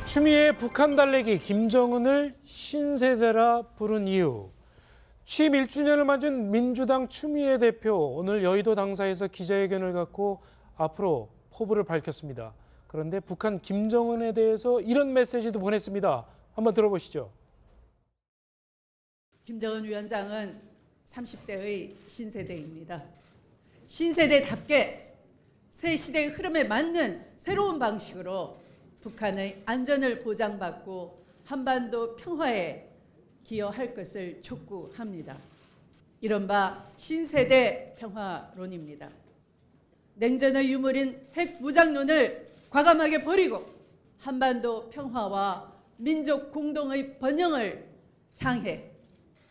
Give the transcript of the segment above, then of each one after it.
추미애 북한 달래기 김정은을 신세대라 부른 이유. 취임 1주년을 맞은 민주당 추미애 대표 오늘 여의도 당사에서 기자회견을 갖고 앞으로 포부를 밝혔습니다. 그런데 북한 김정은에 대해서 이런 메시지도 보냈습니다. 한번 들어보시죠. 김정은 위원장은 30대의 신세대입니다. 신세대답게 새 시대의 흐름에 맞는 새로운 방식으로 북한의 안전을 보장받고 한반도 평화에 기여할 것을 촉구합니다. 이른바 신세대 평화론입니다. 냉전의 유물인 핵 무장론을 과감하게 버리고 한반도 평화와 민족 공동의 번영을 향해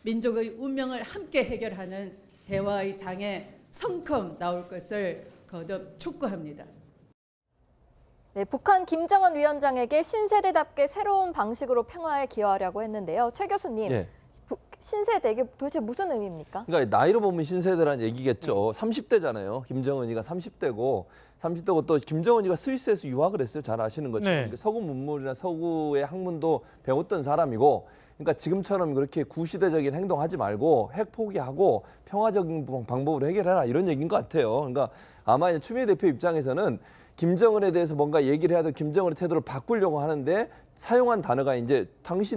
민족의 운명을 함께 해결하는 대화의 장에 성큼 나올 것을 거듭 촉구합니다. 네, 북한 김정은 위원장에게 신세대답게 새로운 방식으로 평화에 기여하려고 했는데요. 최 교수님, 예. 신세대 이게 도대체 무슨 의미입니까? 그러니까 나이로 보면 신세대라는 얘기겠죠. 30대잖아요. 김정은이가 30대고 또 김정은이가 스위스에서 유학을 했어요. 잘 아시는 것처럼. 네. 그러니까 서구 문물이나 서구의 학문도 배웠던 사람이고, 그러니까 지금처럼 그렇게 구시대적인 행동하지 말고 핵 포기하고 평화적인 방법으로 해결해라 이런 얘기인 것 같아요. 그러니까 아마 이제 추미애 대표 입장에서는 김정은에 대해서 뭔가 얘기를 해야 돼 김정은의 태도를 바꾸려고 하는데 사용한 단어가 이제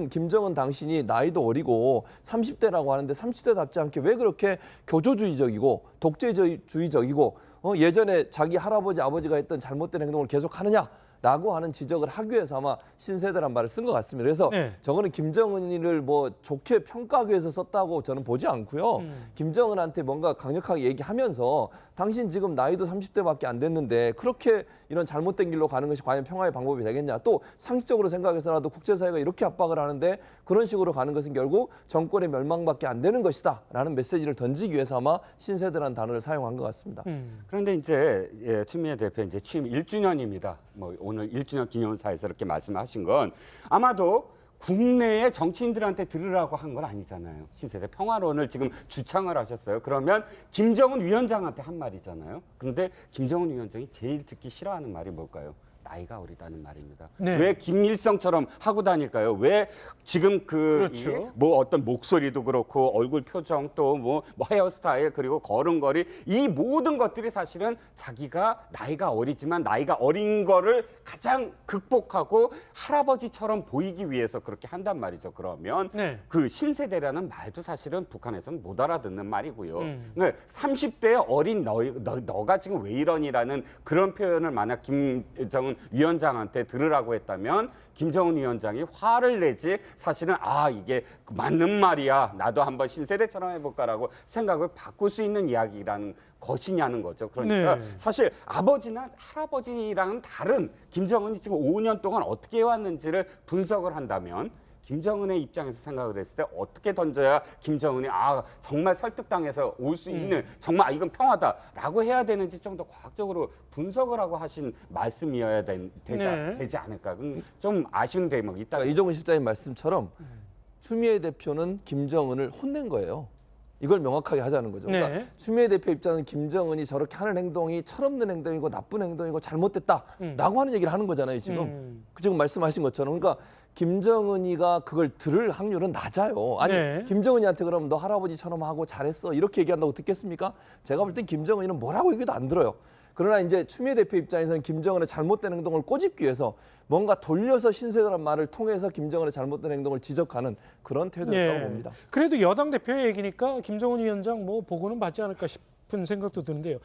김정은 당신이 나이도 어리고 30대라고 하는데 30대답지 않게 왜 그렇게 교조주의적이고 독재주의적이고 예전에 자기 할아버지 아버지가 했던 잘못된 행동을 계속하느냐라고 하는 지적을 하기 위해서 아마 신세대란 말을 쓴 것 같습니다. 그래서 네. 저거는 김정은이를 뭐 좋게 평가하기 위해서 썼다고 저는 보지 않고요. 김정은한테 뭔가 강력하게 얘기하면서 당신 지금 나이도 30대밖에 안 됐는데 그렇게 이런 잘못된 길로 가는 것이 과연 평화의 방법이 되겠냐. 또 상식적으로 생각해서라도 국제사회가 이렇게 압박을 하는데 그런 식으로 가는 것은 결국 정권의 멸망밖에 안 되는 것이다 라는 메시지를 던지기 위해서 아마 신세대라는 단어를 사용한 것 같습니다. 그런데 이제 추미애 대표 이제 취임 1주년입니다. 뭐 오늘 1주년 기념사에서 이렇게 말씀하신 건 아마도 국내의 정치인들한테 들으라고 한 건 아니잖아요. 신세대 평화론을 지금 주창을 하셨어요. 그러면 김정은 위원장한테 한 말이잖아요. 그런데 김정은 위원장이 제일 듣기 싫어하는 말이 뭘까요? 나이가 어리다는 말입니다. 네. 왜 김일성처럼 하고 다닐까요? 왜 지금 그렇죠. 뭐 어떤 목소리도 그렇고 얼굴 표정 또 뭐 헤어스타일 그리고 걸음걸이 이 모든 것들이 사실은 자기가 나이가 어리지만 나이가 어린 거를 가장 극복하고 할아버지처럼 보이기 위해서 그렇게 한단 말이죠. 그러면 네. 그 신세대라는 말도 사실은 북한에서는 못 알아듣는 말이고요. 그러니까 30대의 어린 너가 지금 왜 이러니라는 그런 표현을 만약 김정은 위원장한테 들으라고 했다면 김정은 위원장이 화를 내지 사실은 이게 맞는 말이야. 나도 한번 신세대처럼 해볼까라고 생각을 바꿀 수 있는 이야기라는 것이냐는 거죠. 그러니까 네. 사실 아버지나 할아버지랑은 다른 김정은이 지금 5년 동안 어떻게 해왔는지를 분석을 한다면 김정은의 입장에서 생각을 했을 때 어떻게 던져야 김정은이 정말 설득당해서 올 수 있는 정말 이건 평화다라고 해야 되는지 좀 더 과학적으로 분석을 하고 하신 말씀이어야 되지 않을까. 좀 아쉬운 대목이 있다. 그러니까 이종훈 실장님 말씀처럼 추미애 대표는 김정은을 혼낸 거예요. 이걸 명확하게 하자는 거죠. 그러니까 네. 추미애 대표 입장은 김정은이 저렇게 하는 행동이 철없는 행동이고 나쁜 행동이고 잘못됐다라고 하는 얘기를 하는 거잖아요. 지금 말씀하신 것처럼. 그러니까 김정은이가 그걸 들을 확률은 낮아요. 아니 네. 김정은이한테 그러면 너 할아버지처럼 하고 잘했어 이렇게 얘기한다고 듣겠습니까? 제가 볼 땐 김정은이는 뭐라고 얘기도 안 들어요. 그러나 이제 추미애 대표 입장에서는 김정은의 잘못된 행동을 꼬집기 위해서 뭔가 돌려서 신세대란 말을 통해서 김정은의 잘못된 행동을 지적하는 그런 태도였다고 봅니다. 그래도 여당 대표의 얘기니까 김정은 위원장 뭐 보고는 받지 않을까 싶은 생각도 드는데요.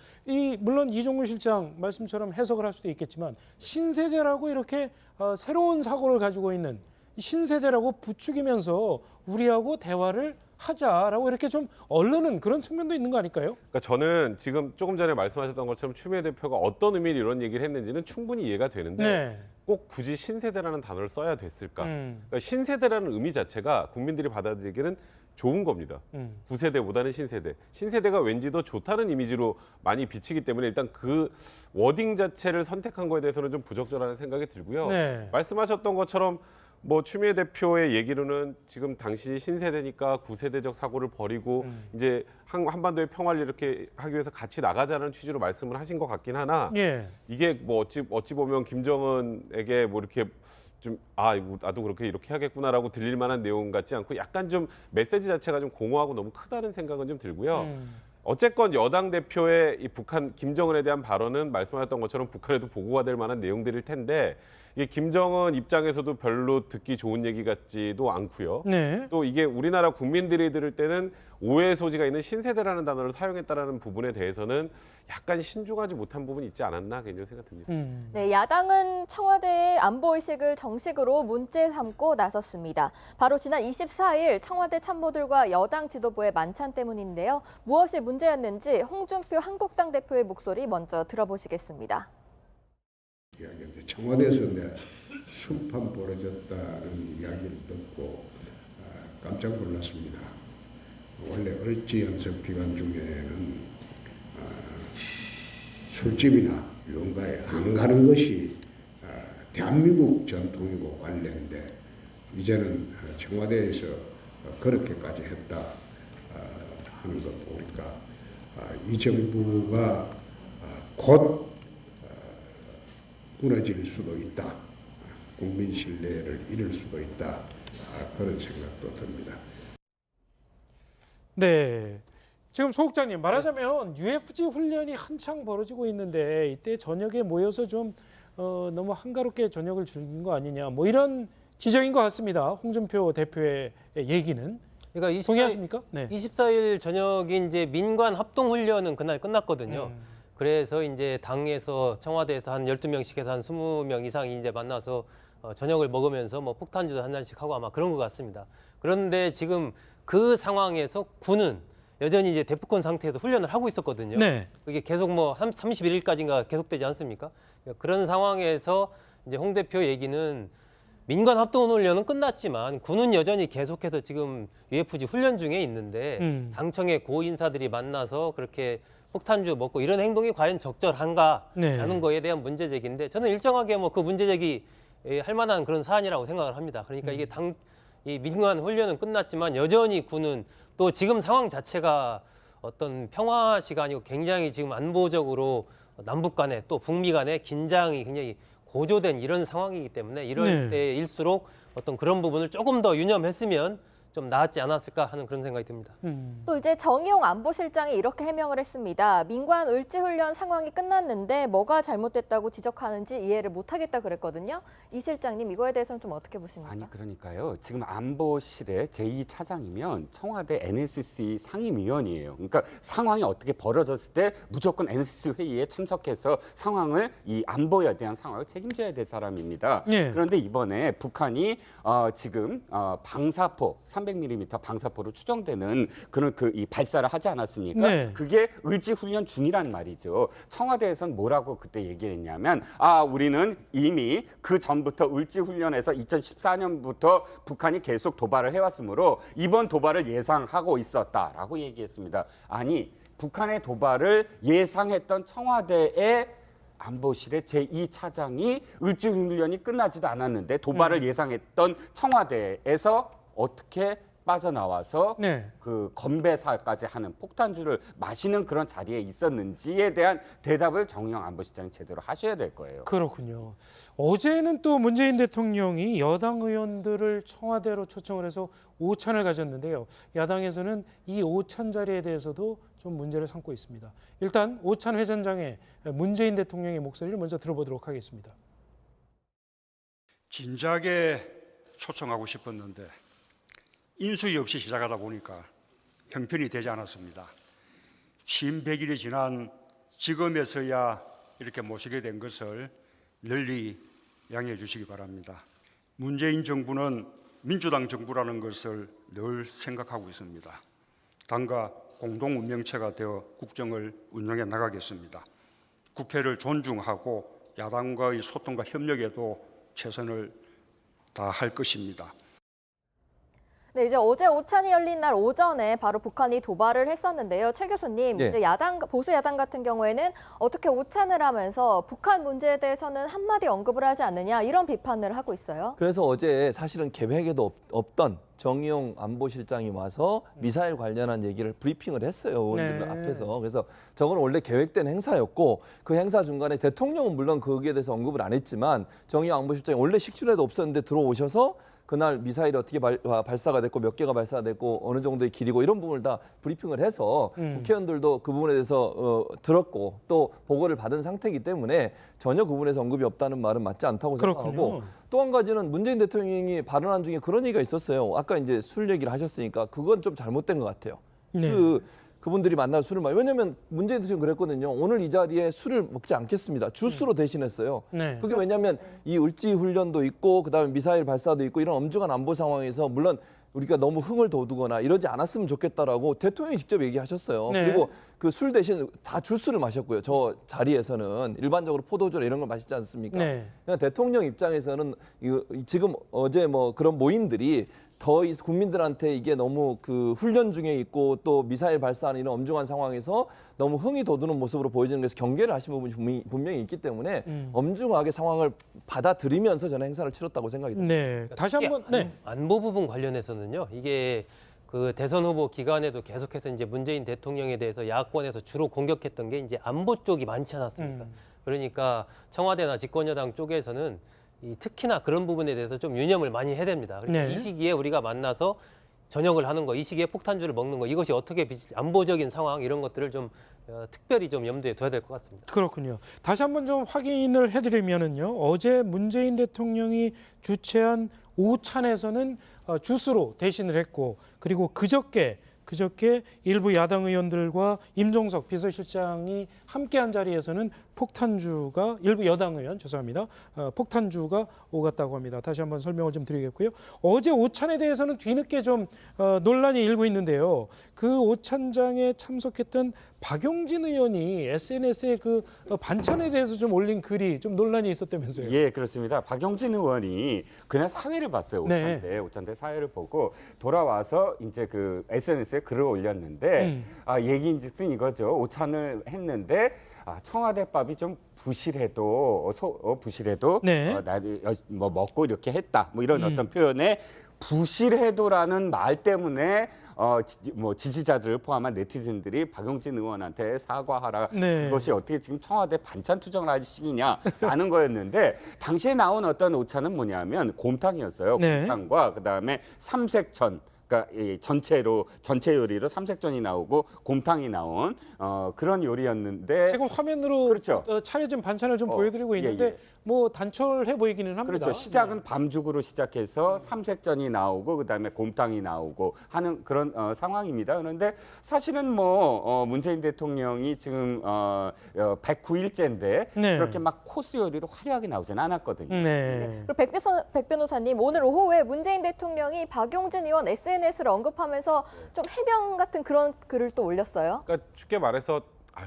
물론 이종훈 실장 말씀처럼 해석을 할 수도 있겠지만 신세대라고 이렇게 새로운 사고를 가지고 있는 신세대라고 부추기면서 우리하고 대화를 하자라고 이렇게 좀 얼르는 그런 측면도 있는 거 아닐까요? 그러니까 저는 지금 조금 전에 말씀하셨던 것처럼 추미애 대표가 어떤 의미로 이런 얘기를 했는지는 충분히 이해가 되는데 네. 꼭 굳이 신세대라는 단어를 써야 됐을까? 그러니까 신세대라는 의미 자체가 국민들이 받아들이기에는 좋은 겁니다. 9세대보다는 신세대. 신세대가 왠지 더 좋다는 이미지로 많이 비치기 때문에 일단 그 워딩 자체를 선택한 거에 대해서는 좀 부적절하다는 생각이 들고요. 네. 말씀하셨던 것처럼 뭐 추미애 대표의 얘기로는 지금 당시 신세대니까 구세대적 사고를 버리고 이제 한반도의 평화를 이렇게 하기 위해서 같이 나가자는 취지로 말씀을 하신 것 같긴 하나 예. 이게 뭐 어찌 보면 김정은에게 뭐 이렇게 좀 나도 그렇게 이렇게 하겠구나라고 들릴 만한 내용 같지 않고 약간 좀 메시지 자체가 좀 공허하고 너무 크다는 생각은 좀 들고요. 어쨌건 여당 대표의 이 북한 김정은에 대한 발언은 말씀하셨던 것처럼 북한에도 보고가 될 만한 내용들일 텐데 이게 김정은 입장에서도 별로 듣기 좋은 얘기 같지도 않고요. 네. 또 이게 우리나라 국민들이 들을 때는 오해의 소지가 있는 신세대라는 단어를 사용했다라는 부분에 대해서는 약간 신중하지 못한 부분이 있지 않았나 개인적으로 생각됩니다. 네, 야당은 청와대의 안보의식을 정식으로 문제 삼고 나섰습니다. 바로 지난 24일 청와대 참모들과 여당 지도부의 만찬 때문인데요. 무엇이 문제였는지 홍준표 한국당 대표의 목소리 먼저 들어보시겠습니다. 이야기인데 청와대에서 내 술판 벌어졌다는 이야기를 듣고 깜짝 놀랐습니다. 원래 을지 연습 기간 중에는 술집이나 이런가에 안 가는 것이 대한민국 전통이고 관례인데 이제는 청와대에서 그렇게까지 했다 하는 것 보니까 이 정부가 곧 무너질 수도 있다. 국민 신뢰를 잃을 수도 있다. 그런 생각도 듭니다. 네. 지금 소국장님 말하자면 UFG 훈련이 한창 벌어지고 있는데 이때 저녁에 모여서 좀 너무 한가롭게 저녁을 즐긴 거 아니냐 뭐 이런 지적인 것 같습니다. 홍준표 대표의 얘기는. 그러니까 동의하십니까? 네. 24일 저녁이 이제 민관 합동 훈련은 그날 끝났거든요. 그래서 이제 당에서 청와대에서 한 12명씩 해서 한 20명 이상이 이제 만나서 저녁을 먹으면서 뭐 폭탄주도 한 잔씩 하고 아마 그런 것 같습니다. 그런데 지금 그 상황에서 군은 여전히 이제 대프콘 상태에서 훈련을 하고 있었거든요. 네. 그게 계속 뭐 31일까지인가 계속되지 않습니까? 그런 상황에서 이제 홍 대표 얘기는 민관 합동 훈련은 끝났지만 군은 여전히 계속해서 지금 UFG 훈련 중에 있는데 당청의 고 인사들이 만나서 그렇게 폭탄주 먹고 이런 행동이 과연 적절한가라는 네. 거에 대한 문제 제기인데 저는 일정하게 뭐 그 문제 제기 할 만한 그런 사안이라고 생각을 합니다. 그러니까 이게 이 민관 훈련은 끝났지만 여전히 군은 또 지금 상황 자체가 어떤 평화 시간이고 굉장히 지금 안보적으로 남북 간에 또 북미 간에 긴장이 굉장히 고조된 이런 상황이기 때문에 이럴 네. 때일수록 어떤 그런 부분을 조금 더 유념했으면 좀 나았지 않았을까 하는 그런 생각이 듭니다. 또 이제 정의용 안보실장이 이렇게 해명을 했습니다. 민관 을지훈련 상황이 끝났는데 뭐가 잘못됐다고 지적하는지 이해를 못하겠다 그랬거든요. 이 실장님 이거에 대해서는 좀 어떻게 보십니까? 아니 그러니까요. 지금 안보실의 제2차장이면 청와대 NSC 상임위원이에요. 그러니까 상황이 어떻게 벌어졌을 때 무조건 NSC 회의에 참석해서 상황을 이 안보에 대한 상황을 책임져야 될 사람입니다. 예. 그런데 이번에 북한이 지금 방사포 300mm 방사포로 추정되는 그런 이 발사를 하지 않았습니까? 네. 그게 의지훈련 중이란 말이죠. 청와대에서는 뭐라고 그때 얘기했냐면 우리는 이미 그 전부터 의지훈련에서 2014년부터 북한이 계속 도발을 해왔으므로 이번 도발을 예상하고 있었다라고 얘기했습니다. 아니 북한의 도발을 예상했던 청와대의 안보실의 제2차장이 의지훈련이 끝나지도 않았는데 도발을 예상했던 청와대에서 어떻게 빠져나와서 네. 그 건배사까지 하는 폭탄주를 마시는 그런 자리에 있었는지에 대한 대답을 정의용 안보실장이 제대로 하셔야 될 거예요. 그렇군요. 어제는 또 문재인 대통령이 여당 의원들을 청와대로 초청을 해서 오찬을 가졌는데요. 야당에서는 이 오찬 자리에 대해서도 좀 문제를 삼고 있습니다. 일단 오찬 회전장의 문재인 대통령의 목소리를 먼저 들어보도록 하겠습니다. 진작에 초청하고 싶었는데 인수위 없이 시작하다 보니까 형편이 되지 않았습니다. 취임 100일이 지난 지금에서야 이렇게 모시게 된 것을 널리 양해해 주시기 바랍니다. 문재인 정부는 민주당 정부라는 것을 늘 생각하고 있습니다. 당과 공동 운명체가 되어 국정을 운영해 나가겠습니다. 국회를 존중하고 야당과의 소통과 협력에도 최선을 다할 것입니다. 네, 이제 어제 오찬이 열린 날 오전에 바로 북한이 도발을 했었는데요. 최 교수님, 예. 이제 보수 야당 같은 경우에는 어떻게 오찬을 하면서 북한 문제에 대해서는 한마디 언급을 하지 않느냐 이런 비판을 하고 있어요. 그래서 어제 사실은 계획에도 없던 정의용 안보실장이 와서 미사일 관련한 얘기를 브리핑을 했어요. 의원들 네. 앞에서. 그래서 저건 원래 계획된 행사였고 그 행사 중간에 대통령은 물론 거기에 대해서 언급을 안 했지만 정의용 안보실장이 원래 식출에도 없었는데 들어오셔서 그날 미사일이 어떻게 발사가 됐고 몇 개가 발사됐고 어느 정도의 길이고 이런 부분을 다 브리핑을 해서 국회의원들도 그 부분에 대해서 들었고 또 보고를 받은 상태이기 때문에 전혀 그 부분에서 언급이 없다는 말은 맞지 않다고 생각하고 그렇군요. 또 한 가지는 문재인 대통령이 발언한 중에 그런 얘기가 있었어요. 아까 이제 술 얘기를 하셨으니까 그건 좀 잘못된 것 같아요. 네. 그분들이 만나서 술을 왜냐하면 문재인 대통령이 그랬거든요. 오늘 이 자리에 술을 먹지 않겠습니다. 주스로 대신했어요. 네. 그게 왜냐하면 이 을지 훈련도 있고 그다음에 미사일 발사도 있고 이런 엄중한 안보 상황에서 물론 우리가 너무 흥을 돋우거나 이러지 않았으면 좋겠다라고 대통령이 직접 얘기하셨어요. 네. 그리고 그 술 대신 다 주스를 마셨고요. 저 자리에서는 일반적으로 포도주나 이런 걸 마시지 않습니까? 네. 그냥 대통령 입장에서는 지금 어제 뭐 그런 모임들이 더 국민들한테 이게 너무 그 훈련 중에 있고 또 미사일 발사하는 이런 엄중한 상황에서 너무 흥이 돋우는 모습으로 보여지는 것에서 경계를 하신 부분이 분명히 있기 때문에 엄중하게 상황을 받아들이면서 저는 행사를 치렀다고 생각이 듭니다. 네. 다시 한번 네. 안보 부분 관련해서는요. 이게 그 대선 후보 기간에도 계속해서 이제 문재인 대통령에 대해서 야권에서 주로 공격했던 게 이제 안보 쪽이 많지 않았습니까? 그러니까 청와대나 집권여당 쪽에서는 특히나 그런 부분에 대해서 좀 유념을 많이 해야 됩니다. 그러니까 네. 이 시기에 우리가 만나서 저녁을 하는 거, 이 시기에 폭탄주를 먹는 거, 이것이 어떻게 안보적인 상황 이런 것들을 좀 특별히 좀 염두에 둬야 될 것 같습니다. 그렇군요. 다시 한번 좀 확인을 해드리면은요. 어제 문재인 대통령이 주최한 오찬에서는 주스로 대신을 했고 그리고 그저께 일부 야당 의원들과 임종석 비서실장이 함께한 자리에서는 폭탄주가 일부 여당 의원 죄송합니다. 폭탄주가 오갔다고 합니다. 다시 한번 설명을 좀 드리겠고요. 어제 오찬에 대해서는 뒤늦게 좀 논란이 일고 있는데요. 그 오찬장에 참석했던 박용진 의원이 SNS에 그 반찬에 대해서 좀 올린 글이 좀 논란이 있었다면서요. 예, 그렇습니다. 박용진 의원이 그날 사회를 봤어요. 오찬 때 사회를 보고 돌아와서 이제 그 SNS에 글을 올렸는데 얘기인즉슨 이거죠. 오찬을 했는데 청와대밥이 좀 부실해도 네. 뭐 먹고 이렇게 했다. 뭐 이런 어떤 표현에 부실해도라는 말 때문에 지지자들을 포함한 네티즌들이 박용진 의원한테 사과하라. 네. 그것이 어떻게 지금 청와대 반찬 투정을 할 시기냐라는 거였는데 당시에 나온 어떤 오찬은 뭐냐면 곰탕이었어요. 네. 곰탕과 그다음에 삼색천. 그러니까 전체 요리로 삼색전이 나오고 곰탕이 나온 그런 요리였는데 지금 화면으로 그렇죠. 차려진 반찬을 좀 보여드리고 있는데 예. 뭐 단촐해 보이기는 합니다. 그렇죠. 시작은 밤죽으로 시작해서 삼색전이 나오고 그다음에 곰탕이 나오고 하는 그런 상황입니다. 그런데 사실은 문재인 대통령이 지금 109일째인데 네. 그렇게 막 코스 요리로 화려하게 나오진 않았거든요. 네. 그리고 백 변호사님, 오늘 오후에 문재인 대통령이 박용진 의원 SNS를 언급하면서 좀 해명 같은 그런 글을 또 올렸어요. 그러니까 쉽게 말해서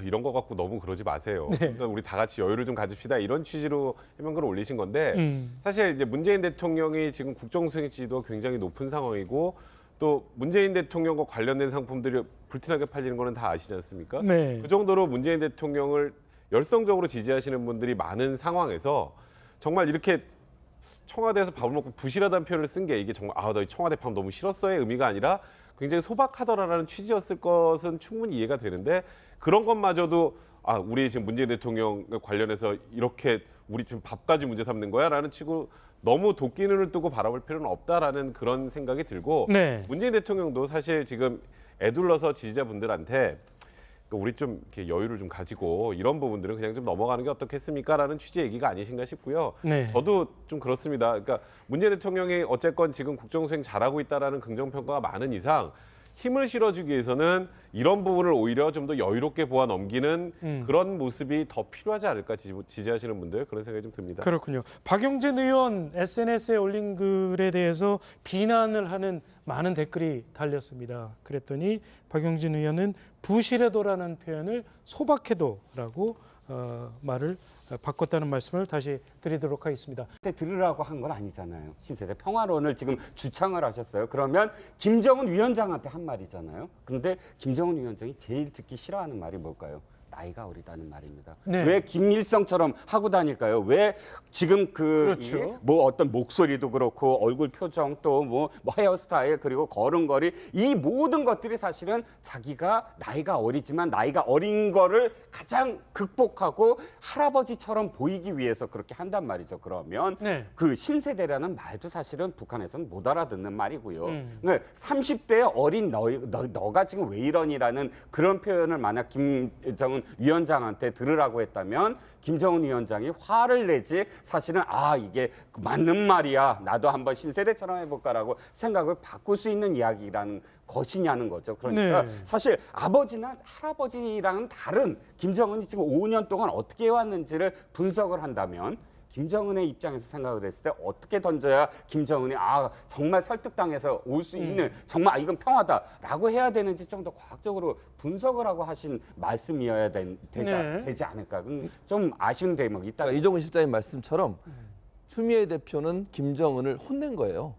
이런 거 갖고 너무 그러지 마세요. 일단 우리 다 같이 여유를 좀 가집시다. 이런 취지로 해명글을 올리신 건데 사실 이제 문재인 대통령이 지금 국정수행 지지도가 굉장히 높은 상황이고 또 문재인 대통령과 관련된 상품들이 불티나게 팔리는 거는 다 아시지 않습니까? 네. 그 정도로 문재인 대통령을 열성적으로 지지하시는 분들이 많은 상황에서 정말 이렇게 청와대에서 밥을 먹고 부실하다는 표현을 쓴 게 이게 정말 나 청와대 밥 너무 싫었어의 의미가 아니라 굉장히 소박하더라라는 취지였을 것은 충분히 이해가 되는데 그런 것마저도 우리 지금 문재인 대통령 관련해서 이렇게 우리 지금 밥까지 문제 삼는 거야라는 치고 너무 도끼 눈을 뜨고 바라볼 필요는 없다라는 그런 생각이 들고 네. 문재인 대통령도 사실 지금 애둘러서 지지자분들한테 우리 좀 이렇게 여유를 좀 가지고 이런 부분들은 그냥 좀 넘어가는 게 어떻겠습니까라는 취지의 얘기가 아니신가 싶고요. 네. 저도 좀 그렇습니다. 그러니까 문재인 대통령이 어쨌건 지금 국정수행 잘하고 있다라는 긍정평가가 많은 이상 힘을 실어주기 위해서는 이런 부분을 오히려 좀 더 여유롭게 보아 넘기는 그런 모습이 더 필요하지 않을까 지지하시는 분들 그런 생각이 좀 듭니다. 그렇군요. 박용진 의원 SNS에 올린 글에 대해서 비난을 하는 많은 댓글이 달렸습니다. 그랬더니 박용진 의원은 부실해도라는 표현을 소박해도라고 말을 바꿨다는 말씀을 다시 드리도록 하겠습니다. 그때 들으라고 한 건 아니잖아요. 신세대 평화론을 지금 주창을 하셨어요. 그러면 김정은 위원장한테 한 말이잖아요. 그런데 김정은 위원장이 제일 듣기 싫어하는 말이 뭘까요? 나이가 어리다는 말입니다. 네. 왜 김일성처럼 하고 다닐까요? 왜 지금 그렇죠. 뭐 어떤 목소리도 그렇고 얼굴 표정 또 뭐 헤어스타일 그리고 걸음걸이 이 모든 것들이 사실은 자기가 나이가 어리지만 나이가 어린 거를 가장 극복하고 할아버지처럼 보이기 위해서 그렇게 한단 말이죠. 그러면 네. 그 신세대라는 말도 사실은 북한에서는 못 알아듣는 말이고요. 그러니까 30대의 어린 너가 지금 왜 이러니라는 그런 표현을 만약 김정은 위원장한테 들으라고 했다면 김정은 위원장이 화를 내지 사실은 이게 맞는 말이야. 나도 한번 신세대처럼 해볼까라고 생각을 바꿀 수 있는 이야기라는 것이냐는 거죠. 그러니까 네. 사실 아버지나 할아버지랑은 다른 김정은이 지금 5년 동안 어떻게 해왔는지를 분석을 한다면 김정은의 입장에서 생각을 했을 때 어떻게 던져야 김정은이 정말 설득당해서 올 수 있는 정말 이건 평화다라고 해야 되는지 좀 더 과학적으로 분석을 하고 하신 말씀이어야 되지 않을까. 좀 아쉬운 대목이 있다. 그러니까 이종훈 실장님 말씀처럼 추미애 대표는 김정은을 혼낸 거예요.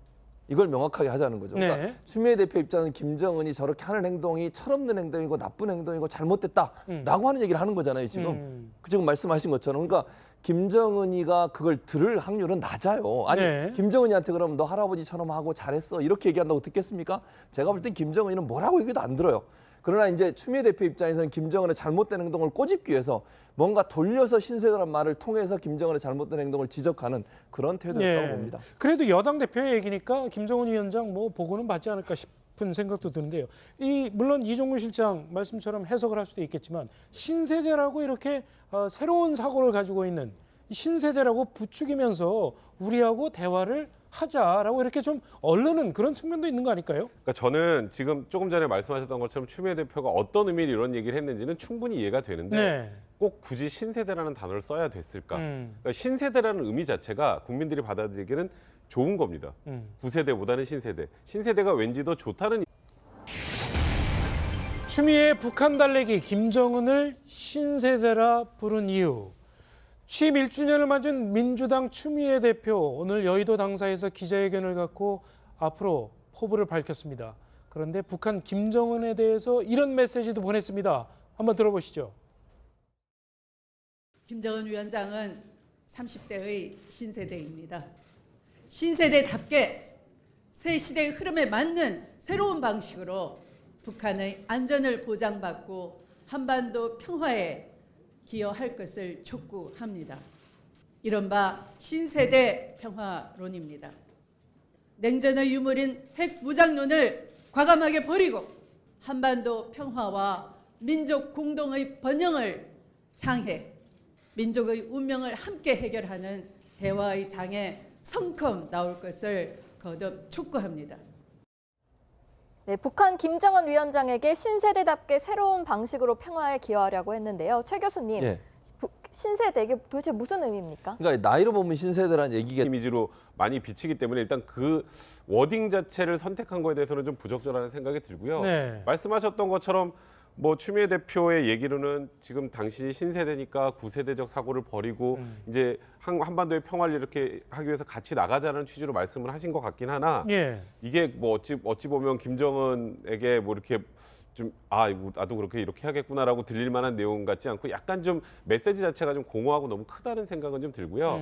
이걸 명확하게 하자는 거죠. 그러니까 네. 추미애 대표 입장은 김정은이 저렇게 하는 행동이 철없는 행동이고 나쁜 행동이고 잘못됐다라고 하는 얘기를 하는 거잖아요. 지금 말씀하신 것처럼. 그러니까 김정은이가 그걸 들을 확률은 낮아요. 아니 네. 김정은이한테 그러면 너 할아버지처럼 하고 잘했어 이렇게 얘기한다고 듣겠습니까? 제가 볼 땐 김정은이는 뭐라고 얘기도 안 들어요. 그러나 이제 추미애 대표 입장에서는 김정은의 잘못된 행동을 꼬집기 위해서 뭔가 돌려서 신세대란 말을 통해서 김정은의 잘못된 행동을 지적하는 그런 태도였다고 봅니다. 그래도 여당 대표의 얘기니까 김정은 위원장 뭐 보고는 받지 않을까 싶은 생각도 드는데요. 물론 이종훈 실장 말씀처럼 해석을 할 수도 있겠지만 신세대라고 이렇게 새로운 사고를 가지고 있는 신세대라고 부추기면서 우리하고 대화를 하자라고 이렇게 좀 얼르는 그런 측면도 있는 거 아닐까요? 그러니까 저는 지금 조금 전에 말씀하셨던 것처럼 추미애 대표가 어떤 의미로 이런 얘기를 했는지는 충분히 이해가 되는데 네. 꼭 굳이 신세대라는 단어를 써야 됐을까? 그러니까 신세대라는 의미 자체가 국민들이 받아들이기에는 좋은 겁니다. 9세대보다는 신세대. 신세대가 왠지 더 좋다는 추미애 북한 달래기 김정은을 신세대라 부른 이유. 취임 1주년을 맞은 민주당 추미애 대표 오늘 여의도 당사에서 기자회견을 갖고 앞으로 포부를 밝혔습니다. 그런데 북한 김정은에 대해서 이런 메시지도 보냈습니다. 한번 들어보시죠. 김정은 위원장은 30대의 신세대입니다. 신세대답게 새 시대의 흐름에 맞는 새로운 방식으로 북한의 안전을 보장받고 한반도 평화에 기여할 것을 촉구합니다. 이른바 신세대 평화론입니다. 냉전의 유물인 핵 무장론을 과감하게 버리고 한반도 평화와 민족 공동의 번영을 향해 민족의 운명을 함께 해결하는 대화의 장에 성큼 나올 것을 거듭 촉구합니다. 네, 북한 김정은 위원장에게 신세대답게 새로운 방식으로 평화에 기여하려고 했는데요. 최 교수님, 예. 신세대 이게 도대체 무슨 의미입니까? 그러니까 나이로 보면 신세대라는 얘기가 이미지로 많이 비치기 때문에 일단 그 워딩 자체를 선택한 거에 대해서는 좀 부적절하다는 생각이 들고요. 네. 말씀하셨던 것처럼 뭐 추미애 대표의 얘기로는 지금 당시 신세대니까 구세대적 사고를 버리고 이제 한반도의 평화를 이렇게 하기 위해서 같이 나가자는 취지로 말씀을 하신 것 같긴 하나 예. 이게 뭐 어찌 보면 김정은에게 뭐 이렇게 좀 나도 그렇게 이렇게 하겠구나라고 들릴 만한 내용 같지 않고 약간 좀 메시지 자체가 좀 공허하고 너무 크다는 생각은 좀 들고요.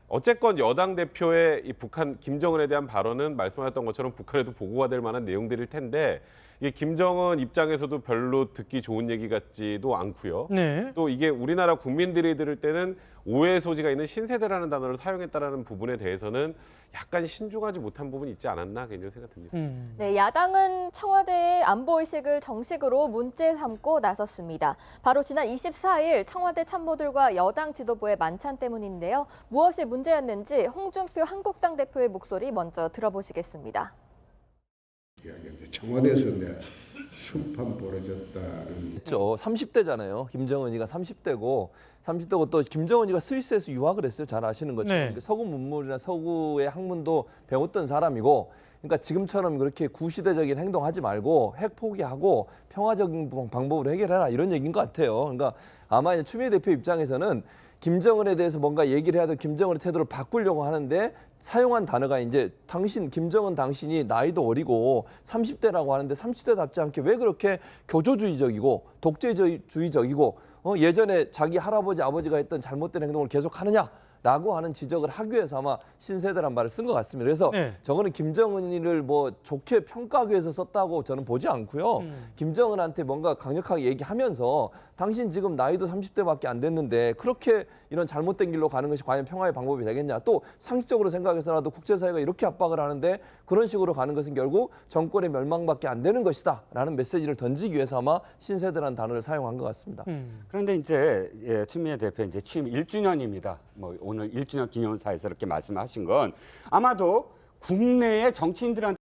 어쨌건 여당 대표의 이 북한 김정은에 대한 발언은 말씀하셨던 것처럼 북한에도 보고가 될 만한 내용들일 텐데 이게 김정은 입장에서도 별로 듣기 좋은 얘기 같지도 않고요. 네. 또 이게 우리나라 국민들이 들을 때는 오해의 소지가 있는 신세대라는 단어를 사용했다라는 부분에 대해서는 약간 신중하지 못한 부분이 있지 않았나 개인적으로 생각됩니다. 네, 야당은 청와대의 안보의식을 정식으로 문제 삼고 나섰습니다. 바로 지난 24일 청와대 참모들과 여당 지도부의 만찬 때문인데요. 무엇이 문제였는지 홍준표 한국당 대표의 목소리 먼저 들어보시겠습니다. 청와대에서 내가 순판 벌어졌다는 있죠. 30대잖아요. 김정은이가 30대고 또 김정은이가 스위스에서 유학을 했어요. 잘 아시는 것처럼. 네. 서구 문물이나 서구의 학문도 배웠던 사람이고 그러니까 지금처럼 그렇게 구시대적인 행동하지 말고 핵 포기하고 평화적인 방법으로 해결해라 이런 얘기인 것 같아요. 그러니까 아마 이제 추미애 대표 입장에서는 김정은에 대해서 뭔가 얘기를 해야 돼 김정은의 태도를 바꾸려고 하는데 사용한 단어가 이제 김정은 당신이 나이도 어리고 30대라고 하는데 30대답지 않게 왜 그렇게 교조주의적이고 독재주의적이고 예전에 자기 할아버지 아버지가 했던 잘못된 행동을 계속하느냐라고 하는 지적을 하기 위해서 아마 신세대란 말을 쓴 것 같습니다. 그래서 네. 저거는 김정은이를 뭐 좋게 평가하기 위해서 썼다고 저는 보지 않고요. 김정은한테 뭔가 강력하게 얘기하면서 당신 지금 나이도 30대밖에 안 됐는데 그렇게 이런 잘못된 길로 가는 것이 과연 평화의 방법이 되겠냐. 또 상식적으로 생각해서라도 국제사회가 이렇게 압박을 하는데 그런 식으로 가는 것은 결국 정권의 멸망밖에 안 되는 것이다 라는 메시지를 던지기 위해서 아마 신세대라는 단어를 사용한 것 같습니다. 그런데 이제 추미애 대표 이제 취임 1주년입니다. 뭐 오늘 1주년 기념사에서 이렇게 말씀하신 건 아마도 국내의 정치인들한테